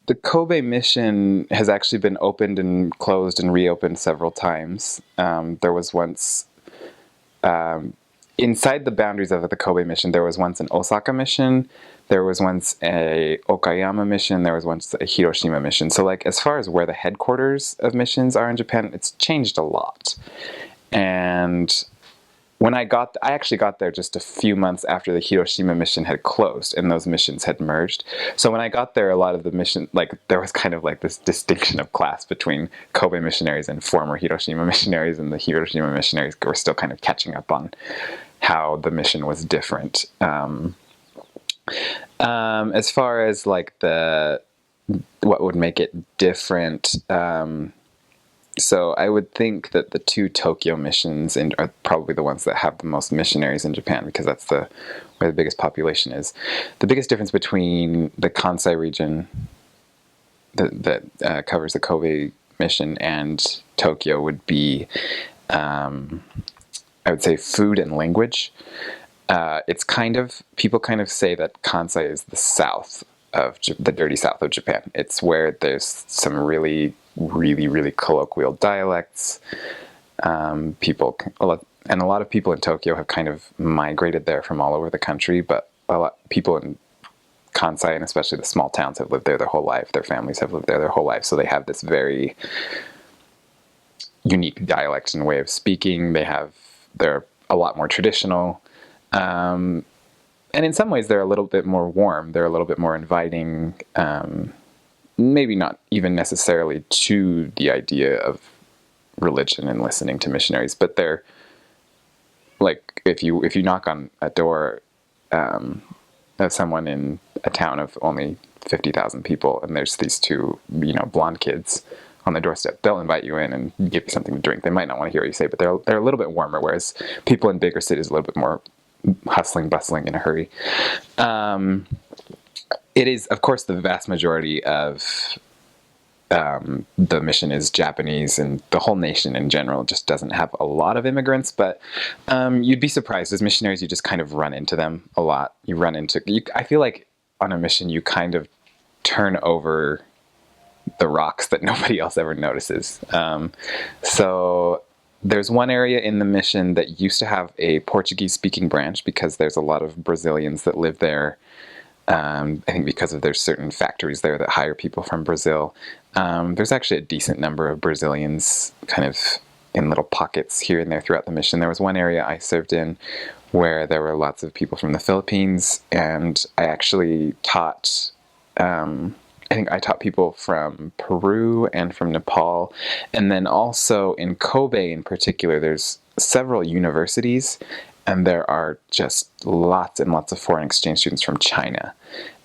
the Kobe mission has actually been opened and closed and reopened several times. There was once inside the boundaries of the Kobe mission, there was once an Osaka mission, there was once a Okayama mission, there was once a Hiroshima mission. So, like, as far as where the headquarters of missions are in Japan, it's changed a lot. And I actually got there just a few months after the Hiroshima mission had closed and those missions had merged. So when I got there, a lot of the mission, like, there was kind of like this distinction of class between Kobe missionaries and former Hiroshima missionaries, and the Hiroshima missionaries were still kind of catching up on how the mission was different. As far as like what would make it different, so I would think that the two Tokyo missions are probably the ones that have the most missionaries in Japan, because that's where the biggest population is. The biggest difference between the Kansai region that covers the Kobe mission and Tokyo would be, I would say, food and language. People kind of say that Kansai is the south of the dirty south of Japan. It's where there's some really, really, really colloquial dialects. And a lot of people in Tokyo have kind of migrated there from all over the country, but a lot people in Kansai, and especially the small towns, have lived there their whole life. Their families have lived there their whole life, so they have this very unique dialect and way of speaking. They're a lot more traditional. And in some ways, they're a little bit more warm. They're a little bit more inviting, maybe not even necessarily to the idea of religion and listening to missionaries, but they're like, if you knock on a door of someone in a town of only 50,000 people, and there's these two, blonde kids on the doorstep, they'll invite you in and give you something to drink. They might not want to hear what you say, but they're a little bit warmer, whereas people in bigger cities are a little bit more hustling, bustling, in a hurry. It is, of course, the vast majority of the mission is Japanese, and the whole nation in general just doesn't have a lot of immigrants, but you'd be surprised. As missionaries, you just kind of run into them a lot. I feel like on a mission, you kind of turn over the rocks that nobody else ever notices. So there's one area in the mission that used to have a Portuguese-speaking branch, because there's a lot of Brazilians that live there. I think because of there's certain factories there that hire people from Brazil. There's actually a decent number of Brazilians kind of in little pockets here and there throughout the mission. There was one area I served in where there were lots of people from the Philippines, and I actually taught I think I taught people from Peru and from Nepal. And then also in Kobe in particular, there's several universities, and there are just lots and lots of foreign exchange students from China.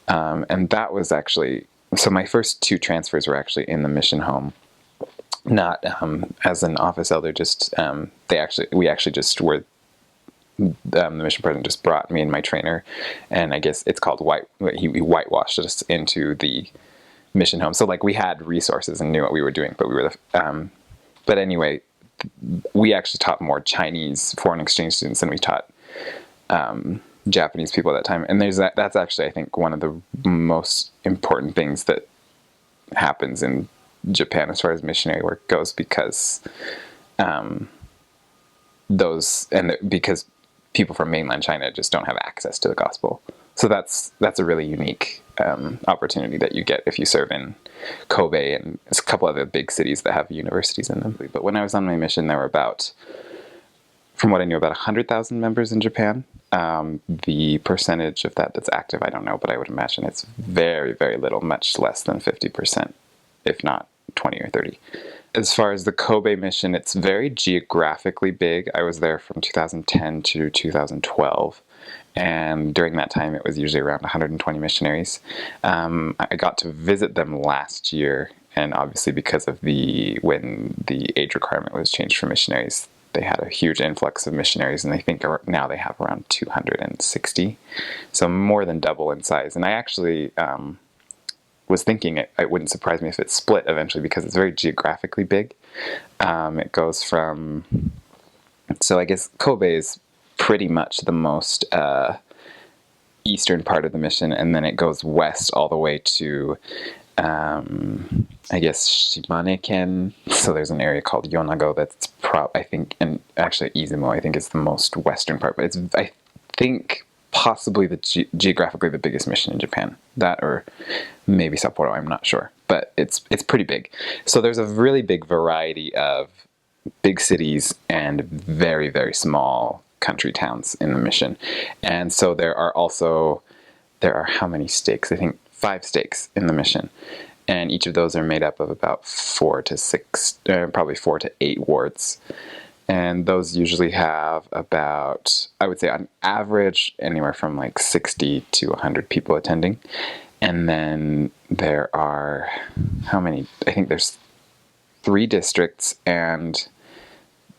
And that was actually, so my first two transfers were actually in the mission home. Not as an office elder, just we actually just were, the mission president just brought me and my trainer, and I guess it's called he whitewashed us into the mission home. So like, we had resources and knew what we were doing, but we were but anyway, we actually taught more Chinese foreign exchange students than we taught Japanese people at that time. And that's actually, I think, one of the most important things that happens in Japan as far as missionary work goes, because because people from mainland China just don't have access to the gospel. So that's a really unique opportunity that you get if you serve in Kobe and a couple other big cities that have universities in them. But when I was on my mission, there were from what I knew, about 100,000 members in Japan. The percentage of that's active, I don't know, but I would imagine it's very, very little, much less than 50%, if not 20 or 30. As far as the Kobe mission, it's very geographically big. I was there from 2010 to 2012. And during that time, it was usually around 120 missionaries. I got to visit them last year, and obviously because of when the age requirement was changed for missionaries, they had a huge influx of missionaries, and I think now they have around 260, so more than double in size. And I actually was thinking it wouldn't surprise me if it split eventually, because it's very geographically big. It goes from, so I guess Kobe is pretty much the most eastern part of the mission, and then it goes west all the way to I guess Shimane-ken. So there's an area called Yonago that's I think, and actually Izumo I think is the most western part, but it's, I think, possibly the geographically the biggest mission in Japan. That, or maybe Sapporo, I'm not sure, but it's pretty big. So there's a really big variety of big cities and very, very small country towns in the mission. And so there are how many stakes? I think 5 stakes in the mission. And each of those are made up of about 4 to 6, probably 4 to 8 wards. And those usually have about, I would say on average, anywhere from like 60 to 100 people attending. And then there are, how many? I think there's 3 districts, and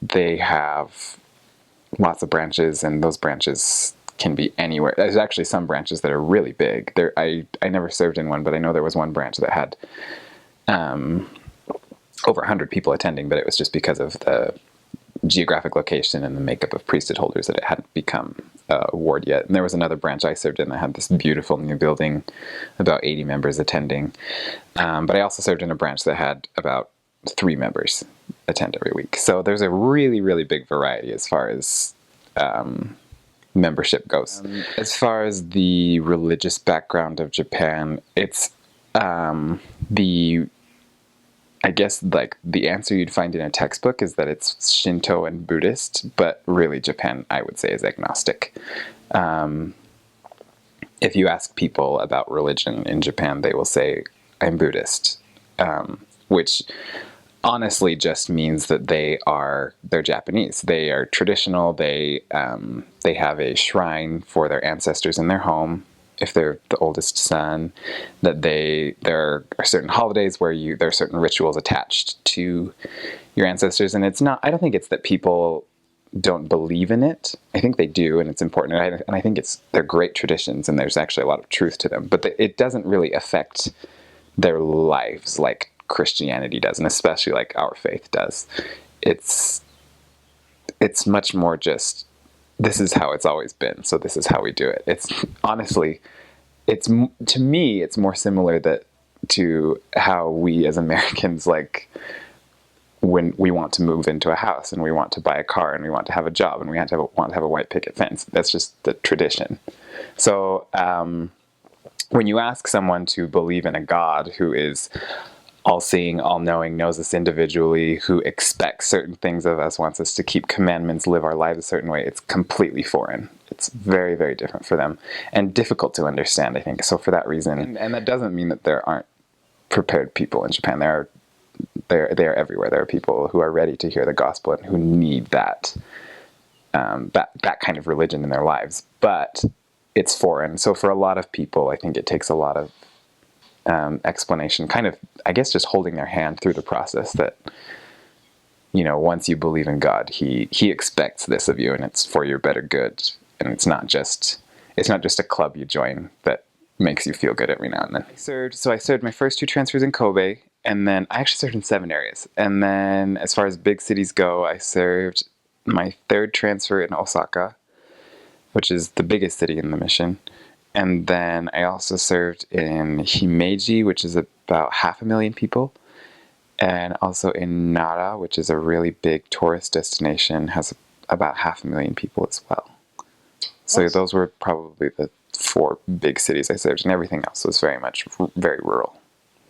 they have lots of branches, and those branches can be anywhere. There's actually some branches that are really big. I never served in one, but I know there was one branch that had over 100 people attending, but it was just because of the geographic location and the makeup of priesthood holders that it hadn't become a ward yet. And there was another branch I served in that had this beautiful new building, about 80 members attending. But I also served in a branch that had about 3 members attend every week. So there's a really, really big variety as far as membership goes. As far as the religious background of Japan, it's I guess like the answer you'd find in a textbook is that it's Shinto and Buddhist, but really Japan, I would say, is agnostic. If you ask people about religion in Japan, they will say, I'm Buddhist, which honestly just means that they're Japanese. They are traditional. They have a shrine for their ancestors in their home, if they're the oldest son, that there are certain holidays where there are certain rituals attached to your ancestors. And it's not, I don't think it's that people don't believe in it. I think they do, and it's important. And I think they're great traditions, and there's actually a lot of truth to them. But it doesn't really affect their lives like Christianity does, and especially like our faith does. It's much more just, this is how it's always been, so this is how we do it. It's honestly, to me, it's more similar to how we as Americans, like, when we want to move into a house and we want to buy a car and we want to have a job and we want to have a white picket fence. That's just the tradition. So when you ask someone to believe in a God who is all-seeing, all-knowing, knows us individually, who expects certain things of us, wants us to keep commandments, live our lives a certain way, it's completely foreign. It's very, very different for them, and difficult to understand, I think. So for that reason, and that doesn't mean that there aren't prepared people in Japan. They are everywhere. There are people who are ready to hear the gospel and who need that kind of religion in their lives. But it's foreign. So for a lot of people, I think it takes a lot of explanation, kind of, I guess, just holding their hand through the process that, once you believe in God, he expects this of you, and it's for your better good. And it's not just a club you join that makes you feel good every now and then. I served my first 2 transfers in Kobe, and then I actually served in 7 areas. And then as far as big cities go, I served my 3rd transfer in Osaka, which is the biggest city in the mission. And then I also served in Himeji, which is about 500,000 people. And also in Nara, which is a really big tourist destination, has about 500,000 people as well. So those were probably the 4 big cities I served, and everything else was very rural.